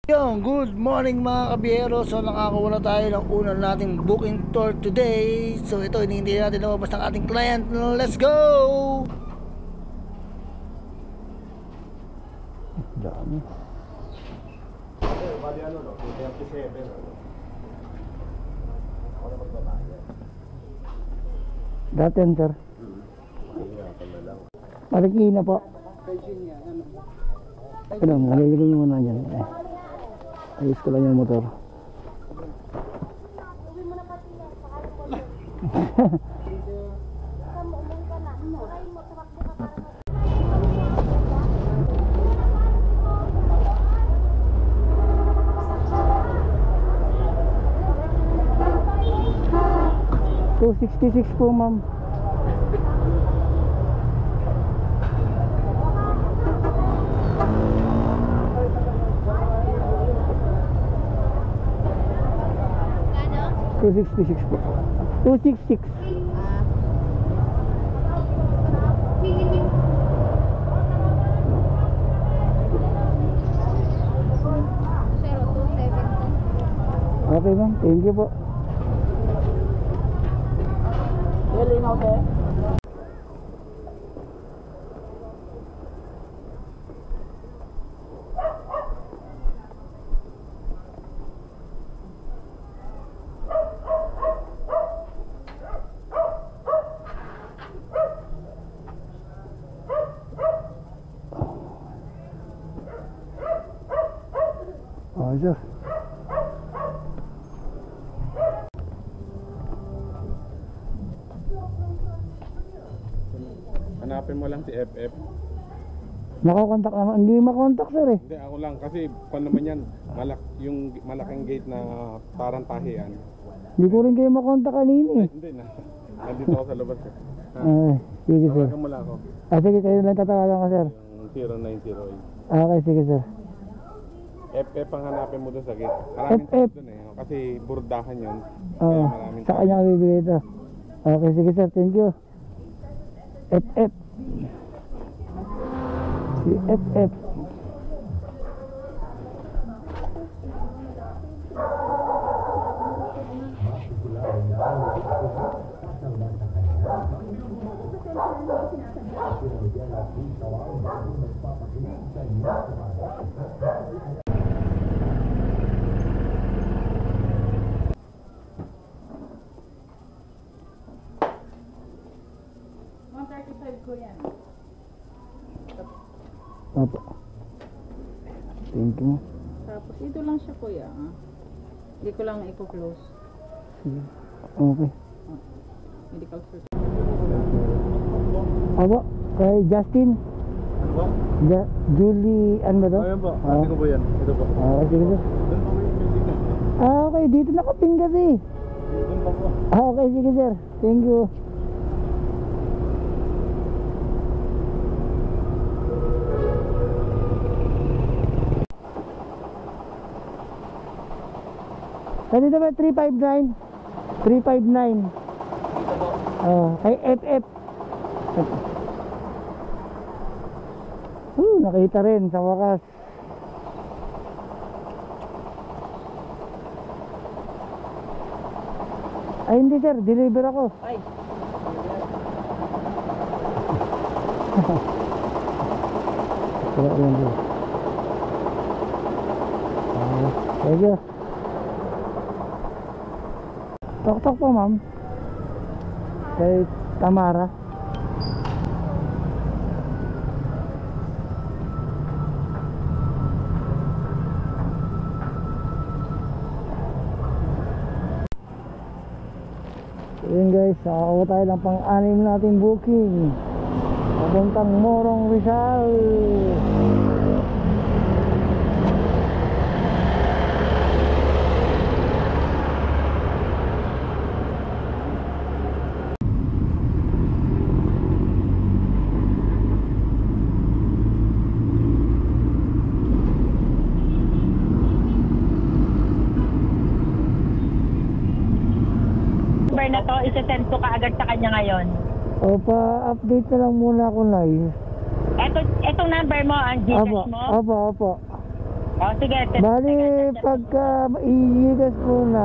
Yung good morning mga kabiyero. So nakakuha na tayo ng unang nating booking tour today. So ito, hinihintay natin lumabas ng ating client. Let's go! Dami. Bali ano no? 37 ano? Ako na magbabayad. Daten sir. Marikina po. Ano, naliligaw yung muna dyan. Ayos ko lang yung motor. Uwi mo na pati yan. Kamu umong ka na. Ay mo, tumakbo ka para 266 po ma'am. Kano? 266 po. 266. Okay ma'am, thank you po. Linaw te. Sir. Hanapin mo lang si FF. Nakakontak naman. Hindi makontak sir eh. Hindi, ako lang kasi kung naman yan, yung malaking gate na parang tahian. Hindi ko rin kayo makontak kanina eh. Hindi na. Nandito ako sa labas eh. Sige sir. Tawagan mo lang ako. Sige, kayo lang tatawagan ko sir. Yung 0908. Okay, sige sir. FF ang hanapin mo doon sa gate. Maraming FF. doon eh. Kasi burdahan yun. Oo, sa kanya bibigay ito. Okay, sige sir, thank you. FF. Si FF. ko yan. Opo. Thank you. Tapos ito lang siya kuya. Hindi ko lang i-close. Sige. Okay. Medical search. Opo. Kay Justin. Ano ba? Julie, ano ba to? Ayan po. Ate ko po yan. Ito po. Sige sir. Doon pa po yung building na. Okay. Dito nakaping kasi. Doon pa po. Okay. Sige sir. Thank you. Dito ba 359? 359. Kay FF. Nakita rin sa wakas. Ay hindi sir, deliver ako. Ay. Wala rin sir. Thank you. Tok-tok po ma'am. Kay Tamara. Ayun guys, nakakuha tayo ng pang-anim nating booking papuntang Morong Rizal. Na to, isa-send ko kaagad sa kanya ngayon. O, pa-update na lang muna ako live. Etong number mo, ang Gcash mo? Opo. O, sige. Bali, pagka i-gigas po na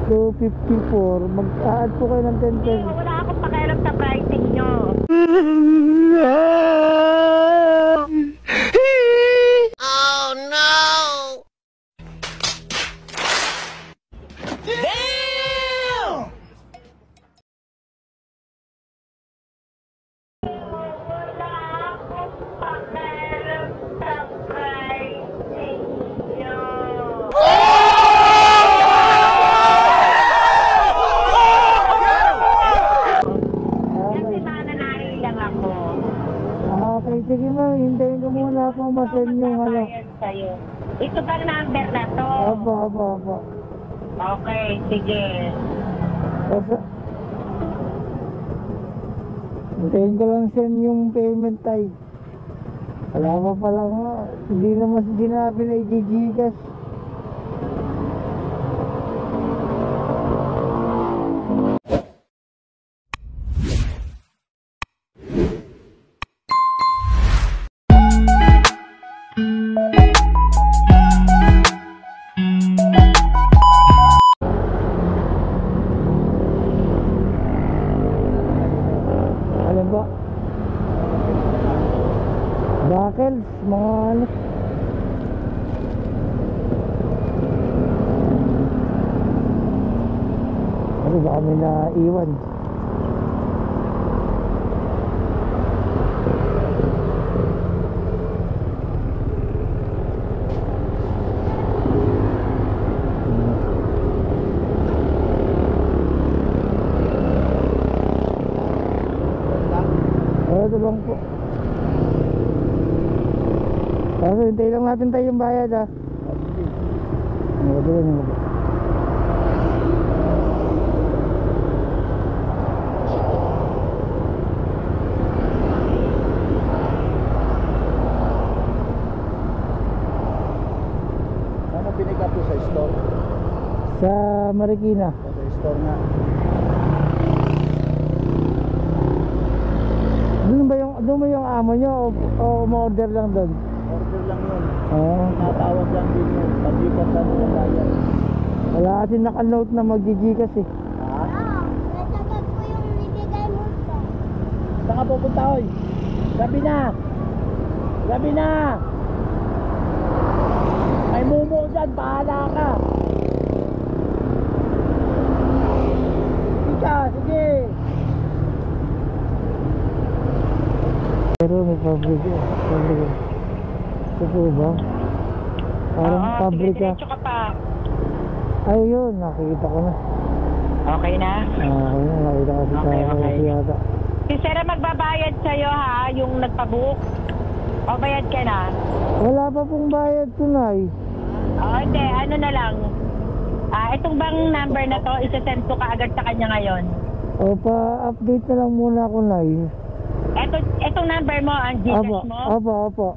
254, mag-add po kayo ng 10 pesos. Wala akong pakialam sa pricing nyo. Oh no! Kasi mananahin lang ako. Okay, sige ma'am, hintayin ko muna po masend yung ano. Bayad sa'yo. Ito bang number na to? Opo. Okay, sige. Kasi, hintayin ko lang send yung payment tayo. Wala pa pala nga, hindi naman sinabi na i-gigas. Ano ba? Buckles, mga ano. Ano ba kami na iwan? Ito lang po. Kaso hintayin lang natin tayo yung bayad ha. Ito lang yung bayad. Ano pinik up to sa store? Sa Marikina. Sa store nga. Doon ba yung amo nyo o ma-order lang doon? Order lang yun. Oo. Natawag lang din yun. Pag-ipas na nila bayad. Wala kasi naka-note na mag-gigas eh. Oo, nasagot ko yung ibigay mo sa. Saan ka pupunta, oy? Gabi na! Gabi na! May mumo dyan, bahala ka! Sige! Pero may pabrika. Ito po ba? Parang Oo, pabrika. sige, diretso ka pa. Ayun, nakikita ko na. Okay na? Ayun, nakita ko si Okay, Tara okay. kasi yata. Si Sarah magbabayad sa'yo ha, yung nagpabook. O bayad ka na? Wala pa pong bayad tunay. O hindi, ano na lang. Itong bang number na to, isasend ko kaagad sa kanya ngayon. O pa-update na lang muna ako na. Etong number mo, ang Opo, Gcash mo? opo.